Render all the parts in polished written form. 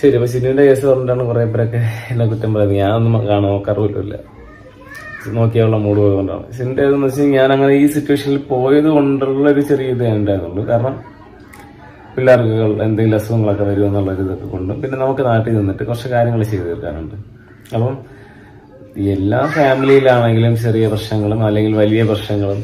ശരി. അപ്പൊ സിനുവിന്റെ കേസ് പറഞ്ഞിട്ടാണ് കുറെ പേരൊക്കെ എന്നെ കുറ്റം പറയുന്നത്. ഞാനൊന്നും നോക്കാറില്ല, നോക്കിയുള്ള മൂഡ് പോയതുകൊണ്ടാണ്. സിനുവിന്റെ എന്ന് വെച്ചാൽ ഞാൻ അങ്ങനെ ഈ സിറ്റുവേഷനിൽ പോയത് കൊണ്ടുള്ള ഒരു ചെറിയ ഇത് ഉണ്ടായിരുന്നുള്ളൂ. കാരണം പിള്ളേർക്ക് എന്തെങ്കിലും അസുഖങ്ങളൊക്കെ വരും എന്നുള്ളൊരു ഇതൊക്കെ കൊണ്ടും പിന്നെ നമുക്ക് നാട്ടിൽ നിന്നിട്ട് കുറച്ച് കാര്യങ്ങൾ ചെയ്തു തീർക്കാനുണ്ട്. അപ്പം എല്ലാ ഫാമിലിയിലാണെങ്കിലും ചെറിയ പ്രശ്നങ്ങളും അല്ലെങ്കിൽ വലിയ പ്രശ്നങ്ങളും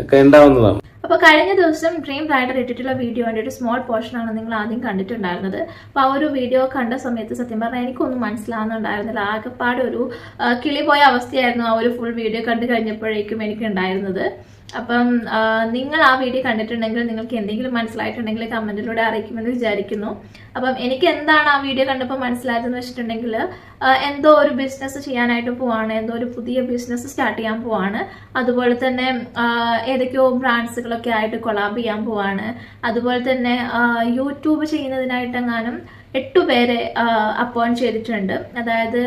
ഒക്കെ ഉണ്ടാവുന്നതാണ്. അപ്പോൾ കഴിഞ്ഞ ദിവസം ഡ്രീം റൈഡർ ഇട്ടിട്ടുള്ള വീഡിയോന്റെ ഒരു സ്മോൾ പോർഷനാണ് നിങ്ങൾ ആദ്യം കണ്ടിട്ടുണ്ടായിരുന്നത്. അപ്പോൾ ആ ഒരു വീഡിയോ കണ്ട സമയത്ത് സത്യം പറഞ്ഞാൽ എനിക്കൊന്നും മനസ്സിലാവുന്നുണ്ടായിരുന്നില്ല. ആകെപ്പാടെ ഒരു കിളി പോയ അവസ്ഥയായിരുന്നു ആ ഒരു ഫുൾ വീഡിയോ കണ്ടു കഴിഞ്ഞപ്പോഴേക്കും എനിക്ക് ഉണ്ടായിരുന്നത്. അപ്പം നിങ്ങൾ ആ വീഡിയോ കണ്ടിട്ടുണ്ടെങ്കിൽ നിങ്ങൾക്ക് എന്തെങ്കിലും മനസ്സിലായിട്ടുണ്ടെങ്കിൽ കമന്റിലൂടെ അറിയിക്കുമെന്ന് വിചാരിക്കുന്നു. അപ്പം എനിക്ക് എന്താണ് ആ വീഡിയോ കണ്ടപ്പോൾ മനസ്സിലായതെന്ന് വെച്ചിട്ടുണ്ടെങ്കിൽ എന്തോ ഒരു ബിസിനസ് ചെയ്യാനായിട്ട് പോവാണ്, എന്തോ ഒരു പുതിയ ബിസിനസ് സ്റ്റാർട്ട് ചെയ്യാൻ പോവാണ്. അതുപോലെ തന്നെ ഏതൊക്കെയോ ബ്രാൻഡ്സുകളൊക്കെ ആയിട്ട് കൊളാബ് ചെയ്യാൻ പോവാണ്. അതുപോലെ തന്നെ യൂട്യൂബ് ചെയ്യുന്നതിനായിട്ടെങ്ങാനും 8 പേരെ അപ്പോയിന്റ് ചെയ്തിട്ടുണ്ട്. അതായത്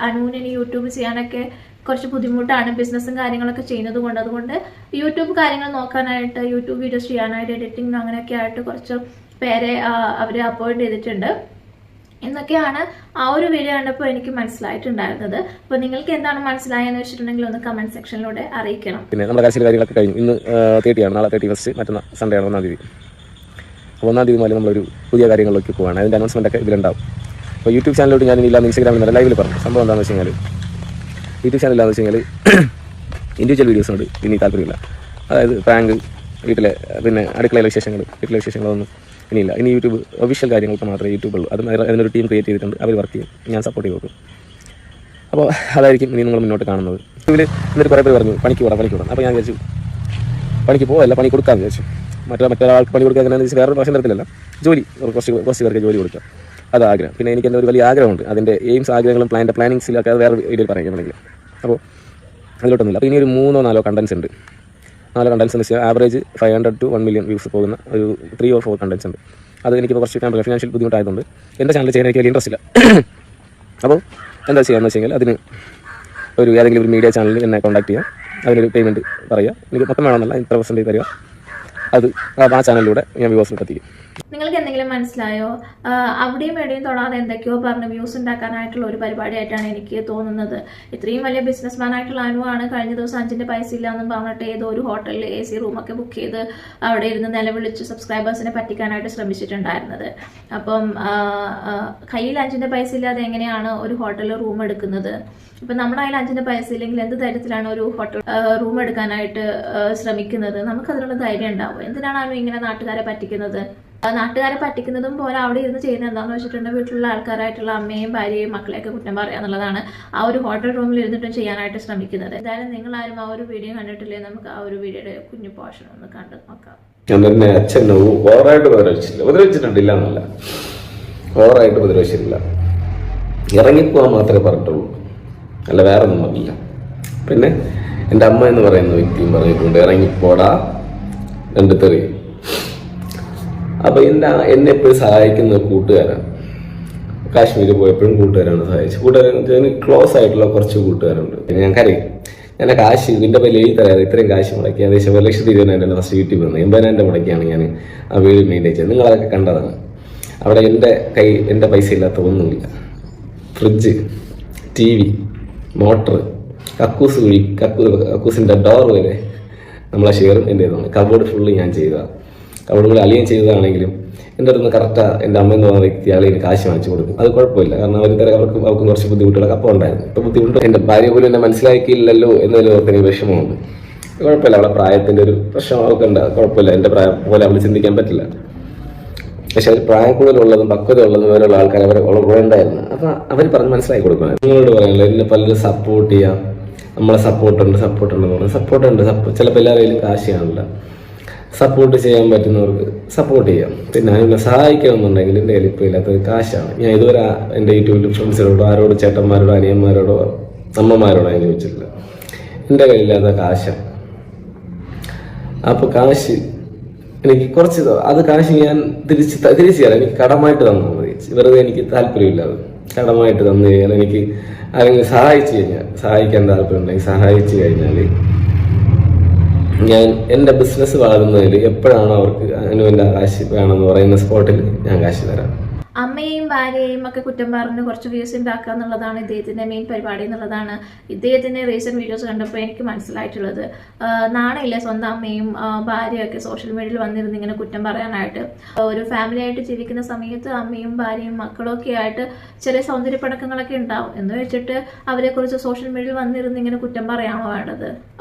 അനൂനിന് യൂട്യൂബ് ചെയ്യാനൊക്കെ കുറച്ച് ബുദ്ധിമുട്ടാണ്, ബിസിനസ്സും കാര്യങ്ങളൊക്കെ ചെയ്യുന്നത് കൊണ്ട്. അതുകൊണ്ട് യൂട്യൂബ് കാര്യങ്ങൾ നോക്കാനായിട്ട്, യൂട്യൂബ് വീഡിയോസ് ചെയ്യാനായിട്ട്, എഡിറ്റിംഗ് അങ്ങനെയൊക്കെ ആയിട്ട് കുറച്ച് പേരെ അവർ അപ്പോയിന്റ് ചെയ്തിട്ടുണ്ട് എന്നൊക്കെയാണ് ആ ഒരു വീഡിയോ കണ്ടപ്പോൾ എനിക്ക് മനസ്സിലായിട്ടുണ്ടായിരുന്നത്. അപ്പോൾ നിങ്ങൾക്ക് എന്താണ് മനസ്സിലായെന്ന് വെച്ചിട്ടുണ്ടെങ്കിൽ ഒന്ന് കമന്റ് സെക്ഷനിലൂടെ അറിയിക്കണം. പിന്നെ നമ്മുടെ കാര്യങ്ങളൊക്കെ കഴിഞ്ഞു. ഇന്ന് 30 ആണ്, നാളെ 31, മറ്റന്നാൾ സൺഡേ ആണ് 1-ാം തീയതി. അപ്പോൾ 1-ാം തീയതി മുതൽ നമ്മളൊരു പുതിയ കാര്യങ്ങളിലേക്ക് പോവാണ്. അതിൻ്റെ അനൗൺസ്മെന്റ് ഒക്കെ ഇതിലുണ്ടാവും. അപ്പോൾ യൂട്യൂബ് ചാനലിലോട്ട് ഞാൻ ഇല്ലാന്ന് ഇൻസ്റ്റാഗ്രാമിൽ ലൈവിൽ പറഞ്ഞു. സംഭവം എന്താണെന്ന് വെച്ച് കഴിഞ്ഞാൽ യൂട്യൂബ് ചാനലിലാന്ന് വെച്ച് കഴിഞ്ഞാൽ ഇൻഡിവിജ്വൽ വീഡിയോസിനോട് ഇനി താല്പര്യമില്ല. അതായത് പ്രാങ്ക്, വീട്ടിലെ പിന്നെ അടുക്കളയിലെ വീട്ടിലെ വിശേഷങ്ങളൊന്നും ഇനിയില്ല. ഇനി യൂട്യൂബ് ഒഫീഷ്യൽ കാര്യങ്ങൾക്ക് മാത്രമേ യൂട്യൂബുള്ളൂ. അത് അതിനൊരു ടീം ക്രിയേറ്റ് ചെയ്തിട്ടുണ്ട്, അവർ വർക്ക് ചെയ്യും, ഞാൻ സപ്പോർട്ട് ചെയ്ത് കൊടുക്കും. അപ്പോൾ അതായിരിക്കും ഇനി നിങ്ങൾ മുന്നോട്ട് കാണുന്നത്. ഇതിൽ എന്നിട്ട് കുറേ പേര് പറഞ്ഞു പണിക്ക് പോകണം. അപ്പോൾ ഞാൻ വിചാരിച്ചു പണിക്ക് പോകല്ല, പണി കൊടുക്കാമെന്ന് വിചാരിച്ചു. മറ്റൊരാൾക്ക് പണി കൊടുക്കുക എങ്ങനെയാണെന്ന് വെച്ചാൽ വേറൊരു പ്രശ്നം തരത്തിലല്ല, ജോലി കുറച്ച് പേർക്ക് ജോലി കൊടുക്കുക, അത് ആഗ്രഹം. പിന്നെ എനിക്ക് എൻ്റെ ഒരു വലിയ ആഗ്രഹമുണ്ട്. അതിൻ്റെ എയിംസ്, ആഗ്രഹങ്ങളും പ്ലാനിങ്സിലൊക്കെ അത് വേറെ വീഡിയോയിൽ പറയുകയാണെങ്കിൽ. അപ്പോൾ അതിലോട്ടൊന്നുമില്ല. അപ്പോൾ ഇനി ഒരു 3-4 കണ്ടൻസ് ഉണ്ട്. 4 കണ്ടൻസ് എന്ന് വെച്ചാൽ ആവറേജ് 500 to 1 million വ്യൂസ് പോകുന്ന ഒരു 3 or 4 കണ്ടൻസ് ഉണ്ട്. അത് എനിക്ക് കുറച്ച് ഫിനാൻഷ്യൽ ബുദ്ധിമുട്ടായതുകൊണ്ട് എൻ്റെ ചാനൽ ചെയ്യാൻ എനിക്ക് വലിയ ഇൻട്രസ്റ്റ് ഇല്ല. അപ്പോൾ എന്താ ചെയ്യാമെന്ന് വെച്ച് കഴിഞ്ഞാൽ അതിന് ഏതെങ്കിലും ഒരു മീഡിയ ചാനലിൽ എന്നെ കോൺടാക്ട് ചെയ്യാം, അതിനൊരു പേയ്മെൻറ്റ് പറയുക, എനിക്ക് മൊത്തം വേണമെന്നല്ല, ഇത്ര % തരിക, അത് ആ ചാനലിലൂടെ ഞാൻ വ്യൂസിൽ എത്തിക്കും. നിങ്ങൾക്ക് എന്തെങ്കിലും മനസ്സിലായോ? അവിടെയും എവിടെയും തൊടാതെ എന്തൊക്കെയോ പറഞ്ഞ് വ്യൂസ് ഉണ്ടാക്കാനായിട്ടുള്ള ഒരു പരിപാടിയായിട്ടാണ് എനിക്ക് തോന്നുന്നത്. ഇത്രയും വലിയ ബിസിനസ്മാൻ ആയിട്ടുള്ള അനുവാണ് കഴിഞ്ഞ ദിവസം 5ന്റെ പൈസ ഇല്ല എന്നും പറഞ്ഞിട്ട് ഏതോ ഒരു ഹോട്ടലിൽ AC റൂമൊക്കെ ബുക്ക് ചെയ്ത് അവിടെ ഇരുന്ന് നിലവിളിച്ച് സബ്സ്ക്രൈബേഴ്സിനെ പറ്റിക്കാനായിട്ട് ശ്രമിച്ചിട്ടുണ്ടായിരുന്നത്. അപ്പം കയ്യിൽ 5ന്റെ പൈസ ഇല്ലാതെ എങ്ങനെയാണ് ഒരു ഹോട്ടലിൽ റൂം എടുക്കുന്നത്? ഇപ്പം നമ്മുടെ കയ്യിൽ 5ന്റെ പൈസ ഇല്ലെങ്കിൽ എന്ത് ധൈര്യത്തിലാണ് ഒരു ഹോട്ടൽ റൂം എടുക്കാനായിട്ട് ശ്രമിക്കുന്നത്? നമുക്കതിനുള്ള ധൈര്യം ഉണ്ടാവും. എന്തിനാണ് ഇങ്ങനെ നാട്ടുകാരെ പറ്റിക്കുന്നത്? നാട്ടുകാരെ പറ്റിക്കുന്നതും പോലെ അവിടെ ഇരുന്ന് ചെയ്യുന്നത് എന്താണെന്ന് വെച്ചിട്ടുണ്ടെങ്കിൽ വീട്ടിലുള്ള ആൾക്കാരായിട്ടുള്ള അമ്മയും ഭാര്യയും മക്കളെയൊക്കെ കുറ്റം പറയുക എന്നുള്ളതാണ് ആ ഒരു ഹോട്ടൽ റൂമിൽ ഇരുന്നിട്ടും ചെയ്യാനായിട്ട് ശ്രമിക്കുന്നത്. എന്തായാലും നിങ്ങളാരും ആ ഒരു വീഡിയോ കണ്ടിട്ടില്ലേ? നമുക്ക് ആ ഒരു വീഡിയോയുടെ കുഞ്ഞു പോർഷൻ ഒന്ന് കണ്ടു നോക്കാം. എന്നെ അച്ഛൻ ഓവറായിട്ട് ഉപദ്രവിച്ചിട്ടില്ല എന്നല്ല, ഓവറായിട്ട് ഉപദ്രവിച്ചിട്ടില്ല, ഇറങ്ങിപ്പോകാൻ മാത്രമേ പറഞ്ഞിട്ടുള്ളൂ, അല്ല വേറെ ഒന്നും പറഞ്ഞില്ല. പിന്നെ എൻ്റെ അമ്മ എന്ന് പറയുന്ന വ്യക്തിയും പറഞ്ഞിട്ടുണ്ട് ഇറങ്ങിപ്പോടാ 2 തെറി. അപ്പൊ എന്നെ എപ്പോഴും സഹായിക്കുന്ന കൂട്ടുകാരാണ്. കാശ്മീർ പോയപ്പോഴും കൂട്ടുകാരാണ് സഹായിച്ചത്. കൂട്ടുകാരൻ ക്ലോസ് ആയിട്ടുള്ള കുറച്ച് കൂട്ടുകാരുണ്ട്. പിന്നെ ഞാൻ കരയും. ഞാൻ കാശ് ഇതിന്റെ പേരിൽ എഴുതി തരാറ്. ഇത്രയും കാശ് മുടക്കി ഏകദേശം 1,20,000 ഫസ്റ്റ് വീട്ടിൽ വന്നത് 80,000 മുടക്കിയാണ് ഞാൻ ആ വീട് മെയിൻറ്റെയിൻ ചെയ്തത്. നിങ്ങളതൊക്കെ കണ്ടതാണ്. അവിടെ എൻ്റെ പൈസ ഇല്ലാത്ത ഒന്നുമില്ല. ഫ്രിഡ്ജ്, TV, മോട്ടർ, കക്കൂസിന്റെ ഡോർ വരെ നമ്മളെ ഷെയറും എൻ്റെ ഇതാണ്. കബോർഡ് ഫുള്ള് ഞാൻ ചെയ്തതാണ്. കബോർഡ് അളിയൻ ചെയ്തതാണെങ്കിലും എൻ്റെ അടുത്ത് കറക്റ്റാ എൻ്റെ അമ്മ എന്ന് പറഞ്ഞ വ്യക്തി അളിയന് കാശ് വാങ്ങിച്ചു കൊടുക്കും. അത് കുഴപ്പമില്ല, കാരണം അവർക്ക് കുറച്ച് ബുദ്ധിമുട്ടുകളൊക്കെ അപ്പോൾ ഉണ്ടായിരുന്നു. ഇപ്പോൾ ബുദ്ധിമുട്ട് എൻ്റെ ഭാര്യ പോലും എന്നെ മനസ്സിലാക്കിയില്ലല്ലോ എന്നതിൽ ഓർത്തിന് വിഷമമുണ്ട്. കുഴപ്പമില്ല, അവളെ പ്രായത്തിൻ്റെ ഒരു പ്രശ്നം അവൾക്ക് ഉണ്ട്, കുഴപ്പമില്ല. എൻ്റെ പ്രായം പോലെ അവൾ ചിന്തിക്കാൻ പറ്റില്ല. പക്ഷെ അവർ പ്രായം കൂടുതലുള്ളതും പക്വത ഉള്ളതും പോലെയുള്ള ആൾക്കാർ അവരെ ഉണ്ടായിരുന്നു. അപ്പം അവർ പറഞ്ഞ് മനസ്സിലാക്കി കൊടുക്കണം. നിങ്ങളോട് പറയാനല്ലോ, എന്നെ പലരും സപ്പോർട്ട് ചെയ്യാം, നമ്മളെ സപ്പോർട്ടുണ്ട് ചിലപ്പോൾ എല്ലാവരെയും കാശ് കാണില്ല. സപ്പോർട്ട് ചെയ്യാൻ പറ്റുന്നവർക്ക് സപ്പോർട്ട് ചെയ്യാം. പിന്നെ അതിനെ സഹായിക്കണമെന്നുണ്ടെങ്കിൽ എൻ്റെ കയ്യിൽ ഇപ്പോൾ ഇല്ലാത്തത് കാശാണ്. ഞാൻ ഇതുവരെ എൻ്റെ യൂട്യൂബിൽ ഫ്രണ്ട്സിനോടോ ആരോട് ചേട്ടന്മാരോടോ അനിയന്മാരോടോ അമ്മമാരോടോ ഞാൻ ചോദിച്ചിട്ടില്ല. എൻ്റെ കയ്യിലില്ലാത്ത കാശാണ്. അപ്പോൾ കാശ് എനിക്ക് കുറച്ച് അത് കാശ് ഞാൻ തിരിച്ചു തരാം. എനിക്ക് കടമായിട്ട് തന്നാൽ മതി. വെറുതെ എനിക്ക് താല്പര്യമില്ല. അത് കടമായിട്ട് തന്നു കഴിഞ്ഞാൽ എനിക്ക് ആരെങ്കിലും സഹായിക്കാൻ താല്പര്യമുണ്ടെങ്കിൽ സഹായിച്ചു കഴിഞ്ഞാൽ ഞാൻ എൻ്റെ ബിസിനസ് വളരുന്നതിൽ എപ്പോഴാണോ അവർക്ക് അനുവിൻ്റെ കാശ് വേണമെന്ന് പറയുന്ന സ്പോട്ടിൽ ഞാൻ കാശ് തരാം. അമ്മയെയും ഭാര്യയെയും ഒക്കെ കുറ്റം പറഞ്ഞ് കുറച്ച് വ്യൂസ് ഉണ്ടാക്കുക എന്നുള്ളതാണ് ഇദ്ദേഹത്തിൻ്റെ മെയിൻ പരിപാടി എന്നുള്ളതാണ് ഇദ്ദേഹത്തിൻ്റെ റീസെൻറ്റ് വീഡിയോസ് കണ്ടപ്പോൾ എനിക്ക് മനസ്സിലായിട്ടുള്ളത്. നാണയില്ല സ്വന്തം അമ്മയും ഭാര്യയൊക്കെ സോഷ്യൽ മീഡിയയിൽ വന്നിരുന്ന് ഇങ്ങനെ കുറ്റം പറയാനായിട്ട്. ഒരു ഫാമിലി ആയിട്ട് ജീവിക്കുന്ന സമയത്ത് അമ്മയും ഭാര്യയും മക്കളൊക്കെ ആയിട്ട് ചെറിയ സൗന്ദര്യപ്പടക്കങ്ങളൊക്കെ ഉണ്ടാവും എന്ന് വെച്ചിട്ട് അവരെക്കുറിച്ച് സോഷ്യൽ മീഡിയയിൽ വന്നിരുന്ന് ഇങ്ങനെ കുറ്റം പറയാണോ വേണ്ടത്?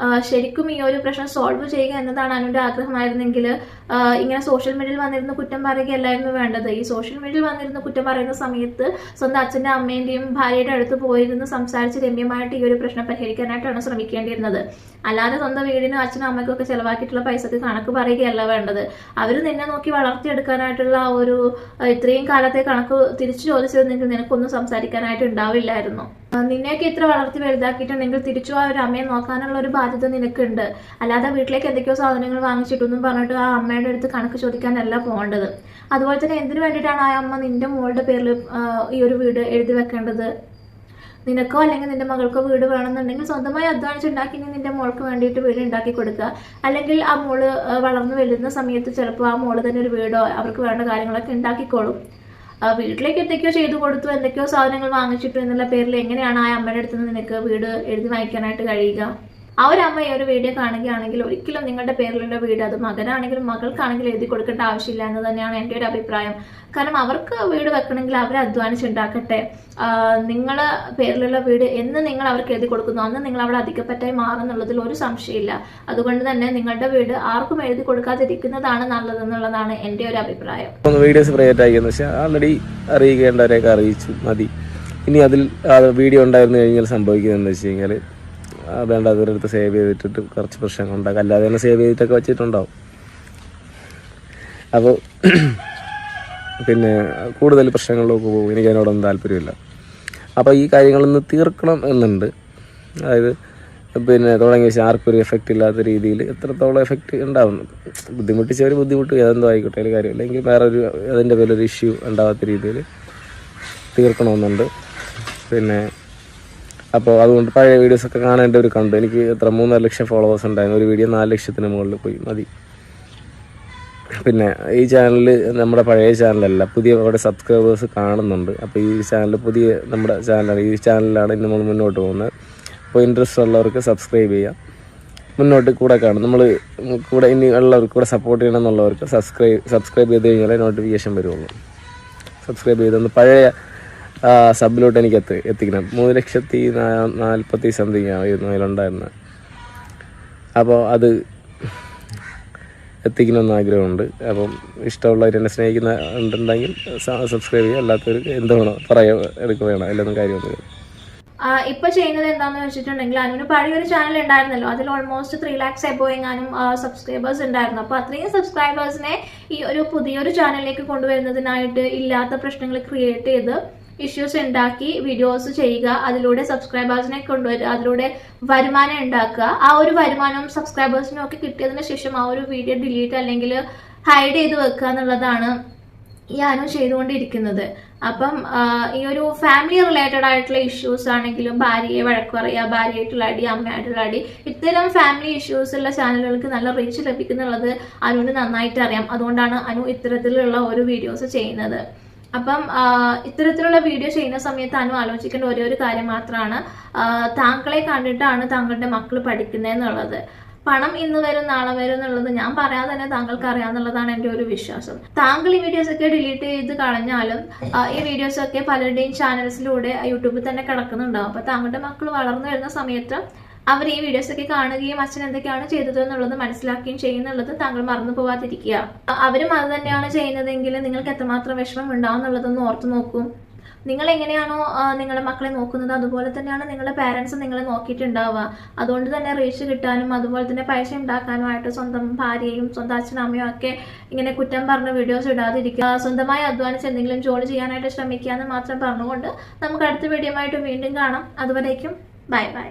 ശരിക്കും ഈ ഒരു പ്രശ്നം സോൾവ് ചെയ്യുക എന്നതാണ് അനുവിൻ്റെ ആഗ്രഹമായിരുന്നെങ്കിൽ ഇങ്ങനെ സോഷ്യൽ മീഡിയയിൽ വന്നിരുന്ന് കുറ്റം പറയുകയല്ലായിരുന്നു വേണ്ടത്. ഈ സോഷ്യൽ മീഡിയയിൽ വന്നിരുന്ന് കുറ്റം പറയുന്ന സമയത്ത് സ്വന്തം അച്ഛൻ്റെ അമ്മേൻ്റെയും ഭാര്യയുടെ അടുത്ത് പോയിരുന്ന് സംസാരിച്ച് രമ്യമായിട്ട് ഈ ഒരു പ്രശ്നം പരിഹരിക്കാനായിട്ടാണ് ശ്രമിക്കേണ്ടിയിരുന്നത്. അല്ലാതെ സ്വന്തം വീടിനും അച്ഛനും അമ്മയ്ക്കൊക്കെ ചിലവാക്കിയിട്ടുള്ള പൈസക്ക് കണക്ക് പറയുകയല്ല വേണ്ടത്. അവർ നിന്നെ നോക്കി വളർത്തിയെടുക്കാനായിട്ടുള്ള ഒരു ഇത്രയും കാലത്തെ കണക്ക് തിരിച്ചു ചോദിച്ചിരുന്നെങ്കിൽ നിനക്കൊന്നും സംസാരിക്കാനായിട്ട് ഉണ്ടാവില്ലായിരുന്നു. നിന്നെയൊക്കെ ഇത്ര വളർത്തി വലുതാക്കിയിട്ടുണ്ടെങ്കിൽ തിരിച്ചു ആ ഒരു അമ്മയെ നോക്കാനുള്ള ഒരു ബാധ്യത നിനക്കുണ്ട്. അല്ലാതെ വീട്ടിലേക്ക് എന്തൊക്കെയോ സാധനങ്ങൾ വാങ്ങിച്ചിട്ടൊന്നും പറഞ്ഞിട്ട് ആ അമ്മയുടെ അടുത്ത് കണക്ക് ചോദിക്കാനല്ല പോകേണ്ടത്. അതുപോലെ തന്നെ എന്തിനു വേണ്ടിയിട്ടാണ് ആ അമ്മ നിന്റെ മോളുടെ പേരിൽ ഈ ഒരു വീട് എഴുതി വെക്കേണ്ടത്? നിനക്കോ അല്ലെങ്കിൽ നിന്റെ മകൾക്കോ വീട് വേണമെന്നുണ്ടെങ്കിൽ സ്വന്തമായി അധ്വാനിച്ചുണ്ടാക്കി നിന്റെ മോൾക്ക് വേണ്ടിയിട്ട് വീട് ഉണ്ടാക്കി കൊടുക്കുക. അല്ലെങ്കിൽ ആ മോള് വളർന്നു വരുന്ന സമയത്ത് ചിലപ്പോൾ ആ മോള് തന്നെ ഒരു വീടോ അവർക്ക് വേണ്ട കാര്യങ്ങളൊക്കെ ഉണ്ടാക്കിക്കോളും. വീട്ടിലേക്ക് എന്തൊക്കെയോ ചെയ്തു കൊടുത്തു, എന്തൊക്കെയോ സാധനങ്ങൾ വാങ്ങിച്ചിട്ടു എന്നുള്ള പേരിൽ എങ്ങനെയാണ് ആ അമ്മയുടെ അടുത്ത് നിന്ന് നിനക്ക് വീട് എഴുതി വാങ്ങിക്കാനായിട്ട് കഴിയുക? ആ ഒരു അമ്മ ഈ ഒരു വീഡിയോ കാണുകയാണെങ്കിൽ ഒരിക്കലും നിങ്ങളുടെ പേരിലുള്ള വീട് അത് മകനാണെങ്കിലും മകൾക്കാണെങ്കിലും എഴുതി കൊടുക്കേണ്ട ആവശ്യമില്ല എന്ന് തന്നെയാണ് എൻ്റെ ഒരു അഭിപ്രായം. കാരണം അവർക്ക് വീട് വെക്കണമെങ്കിൽ അവർ അധ്വാനിച്ചുണ്ടാക്കട്ടെ. നിങ്ങളെ പേരിലുള്ള വീട് എന്ന് നിങ്ങൾ അവർക്ക് എഴുതി കൊടുക്കുന്നു അന്ന് നിങ്ങൾ അവിടെ അധികപ്പറ്റായി മാറുന്നുള്ളതിൽ ഒരു സംശയമില്ല. അതുകൊണ്ട് തന്നെ നിങ്ങളുടെ വീട് ആർക്കും എഴുതി കൊടുക്കാതിരിക്കുന്നതാണ് നല്ലതെന്നുള്ളതാണ് എൻ്റെ ഒരു അഭിപ്രായം. വീഡിയോസ് ക്രിയേറ്റ് ആക്കിയെന്ന് വെച്ചാൽ ആൾറെഡി അറിയിക്കേണ്ടവരെയൊക്കെ അറിയിച്ചു മതി. ഇനി അതിൽ വീഡിയോ ഉണ്ടായിരുന്നു കഴിഞ്ഞാൽ സംഭവിക്കുന്നതെന്ന് വെച്ച് കഴിഞ്ഞാൽ വേണ്ടാത്തവരുടെ അടുത്ത് സേവ് ചെയ്തിട്ടിട്ട് കുറച്ച് പ്രശ്നങ്ങൾ ഉണ്ടാകും. അല്ലാതെ തന്നെ സേവ് ചെയ്തിട്ടൊക്കെ വെച്ചിട്ടുണ്ടാവും. അപ്പോൾ പിന്നെ കൂടുതൽ പ്രശ്നങ്ങളിലേക്ക് പോകും. എനിക്ക് അതിനോടൊന്നും താല്പര്യമില്ല. അപ്പോൾ ഈ കാര്യങ്ങളൊന്ന് തീർക്കണം എന്നുണ്ട്. അതായത് പിന്നെ തുടങ്ങിയ വെച്ചാൽ ആർക്കും ഒരു എഫക്റ്റ് ഇല്ലാത്ത രീതിയിൽ എത്രത്തോളം എഫക്റ്റ് ഉണ്ടാവുന്നു. ബുദ്ധിമുട്ടിച്ചവർ ബുദ്ധിമുട്ട് ഏതെന്തോ ആയിക്കോട്ടെ, അതിൽ കാര്യം. അല്ലെങ്കിൽ വേറൊരു അതിൻ്റെ പേരൊരു ഇഷ്യൂ ഉണ്ടാവാത്ത രീതിയിൽ തീർക്കണമെന്നുണ്ട്. പിന്നെ അപ്പോൾ അതുകൊണ്ട് പഴയ വീഡിയോസൊക്കെ കാണേണ്ടവർ കണ്ടു. എനിക്ക് എത്ര 3.5 ലക്ഷം ഫോളോവേഴ്സ് ഉണ്ടായിരുന്നു. ഒരു വീഡിയോ 4 ലക്ഷത്തിന് മുകളിൽ പോയി മതി. പിന്നെ ഈ ചാനലിൽ നമ്മുടെ പഴയ ചാനലല്ല, പുതിയ അവിടെ സബ്സ്ക്രൈബേഴ്സ് കാണുന്നുണ്ട്. അപ്പോൾ ഈ ചാനൽ പുതിയ നമ്മുടെ ചാനലാണ്. ഈ ചാനലിലാണ് ഇന്ന് നമ്മൾ മുന്നോട്ട് പോകുന്നത്. അപ്പോൾ ഇൻട്രസ്റ്റ് ഉള്ളവർക്ക് സബ്സ്ക്രൈബ് ചെയ്യാം. മുന്നോട്ട് കൂടെ കാണും. നമ്മൾ കൂടെ ഇനി ഉള്ളവർക്ക് കൂടെ സപ്പോർട്ട് ചെയ്യണം എന്നുള്ളവർക്ക് സബ്സ്ക്രൈബ് ചെയ്ത് കഴിഞ്ഞാലേ നോട്ടിഫിക്കേഷൻ വരുള്ളൂ. സബ്സ്ക്രൈബ് ചെയ്തൊന്ന് പഴയ സബിലോട്ട് എനിക്ക് എത്തിക്കണം. 3,40,000 സംതിങ് ആയിരുന്നു അതിലുണ്ടായിരുന്നത്. അപ്പോൾ അത് എത്തിക്കണമെന്ന് ആഗ്രഹമുണ്ട്. അപ്പം ഇഷ്ടമുള്ളവർ എന്നെ സ്നേഹിക്കുന്ന ഉണ്ടെങ്കിൽ സബ്സ്ക്രൈബ് ചെയ്യുക. അല്ലാത്തവർക്ക് എന്താണോ എടുക്കുക വേണം, എല്ലാതും കാര്യമൊന്നും. ഇപ്പൊ ചെയ്യുന്നത് എന്താണെന്ന് വെച്ചിട്ടുണ്ടെങ്കിൽ അനുവിന് പഴയൊരു ചാനൽ ഉണ്ടായിരുന്നല്ലോ, അതിൽ ഓൾമോസ്റ്റ് 3 lakhs എബോയെങ്ങാനും സബ്സ്ക്രൈബേഴ്സ് ഉണ്ടായിരുന്നു. അപ്പോൾ അത്രയും സബ്സ്ക്രൈബേഴ്സിനെ ഈ ഒരു പുതിയൊരു ചാനലിലേക്ക് കൊണ്ടുവരുന്നതിനായിട്ട് ഇല്ലാത്ത പ്രശ്നങ്ങൾ ക്രിയേറ്റ് ചെയ്ത് ഇഷ്യൂസ് ഉണ്ടാക്കി വീഡിയോസ് ചെയ്യുക, അതിലൂടെ സബ്സ്ക്രൈബേഴ്സിനെ കൊണ്ടുവരിക, അതിലൂടെ വരുമാനം ഉണ്ടാക്കുക. ആ ഒരു വരുമാനവും സബ്സ്ക്രൈബേഴ്സിനും ഒക്കെ കിട്ടിയതിന് ശേഷം ആ ഒരു വീഡിയോ ഡിലീറ്റ് അല്ലെങ്കിൽ ഹൈഡ് ചെയ്ത് വെക്കുക എന്നുള്ളതാണ് ഈ അനു ചെയ്തുകൊണ്ടിരിക്കുന്നത്. അപ്പം ഈ ഒരു ഫാമിലി റിലേറ്റഡ് ആയിട്ടുള്ള ഇഷ്യൂസ് ആണെങ്കിലും ഭാര്യയെ വഴക്ക് പറയുക, ഭാര്യയായിട്ടുള്ള അടി, അമ്മയായിട്ടുള്ള അടി, ഇത്തരം ഫാമിലി ഇഷ്യൂസ് ഉള്ള ചാനലുകൾക്ക് നല്ല റീച്ച് ലഭിക്കുന്നുള്ളത് അനുവിന് നന്നായിട്ട് അറിയാം. അതുകൊണ്ടാണ് അനു ഇത്തരത്തിലുള്ള ഒരു വീഡിയോസ് ചെയ്യുന്നത്. അപ്പം ഇത്തരത്തിലുള്ള വീഡിയോ ചെയ്യുന്ന സമയത്ത് അനു ആലോചിക്കേണ്ട ഒരു കാര്യം മാത്രമാണ്, താങ്കളെ കണ്ടിട്ടാണ് താങ്കളുടെ മക്കൾ പഠിക്കുന്നതെന്നുള്ളത്. പണം ഇന്ന് വരും നാളെ വരും എന്നുള്ളത് ഞാൻ പറയാതെ തന്നെ താങ്കൾക്ക് അറിയാമെന്നുള്ളതാണ് എൻ്റെ ഒരു വിശ്വാസം. താങ്കൾ ഈ വീഡിയോസൊക്കെ ഡിലീറ്റ് ചെയ്ത് കളഞ്ഞാലും ഈ വീഡിയോസൊക്കെ പലരുടെയും ചാനൽസിലൂടെ യൂട്യൂബിൽ തന്നെ കിടക്കുന്നുണ്ടാവും. അപ്പോൾ താങ്കളുടെ മക്കൾ വളർന്നു വരുന്ന സമയത്ത് അവർ ഈ വീഡിയോസൊക്കെ കാണുകയും അച്ഛൻ എന്തൊക്കെയാണ് ചെയ്തത് എന്നുള്ളത് മനസ്സിലാക്കുകയും ചെയ്യുന്നുള്ളത് താങ്കൾ മറന്നു പോവാതിരിക്കുക. അവരും അത് തന്നെയാണ് ചെയ്യുന്നതെങ്കിൽ നിങ്ങൾക്ക് എത്രമാത്രം വിഷമം ഉണ്ടാവും എന്നുള്ളതൊന്ന് ഓർത്ത് നോക്കും. നിങ്ങൾ എങ്ങനെയാണോ നിങ്ങളുടെ മക്കളെ നോക്കുന്നത് അതുപോലെ തന്നെയാണ് നിങ്ങളുടെ പാരൻസ് നിങ്ങളെ നോക്കിയിട്ടുണ്ടാവുക. അതുകൊണ്ട് തന്നെ റീച്ച് കിട്ടാനും അതുപോലെ തന്നെ പൈസ ഉണ്ടാക്കാനുമായിട്ട് സ്വന്തം ഭാര്യയും സ്വന്തം അച്ഛനും അമ്മയും ഒക്കെ ഇങ്ങനെ കുറ്റം പറഞ്ഞ വീഡിയോസ് ഇടാതിരിക്കുക. സ്വന്തമായി അധ്വാനിച്ച് എന്തെങ്കിലും ജോലി ചെയ്യാനായിട്ട് ശ്രമിക്കുക എന്ന് മാത്രം പറഞ്ഞുകൊണ്ട് നമുക്ക് അടുത്ത വീഡിയോ ആയിട്ട് വീണ്ടും കാണാം. അതുവരേക്കും ബൈ ബൈ.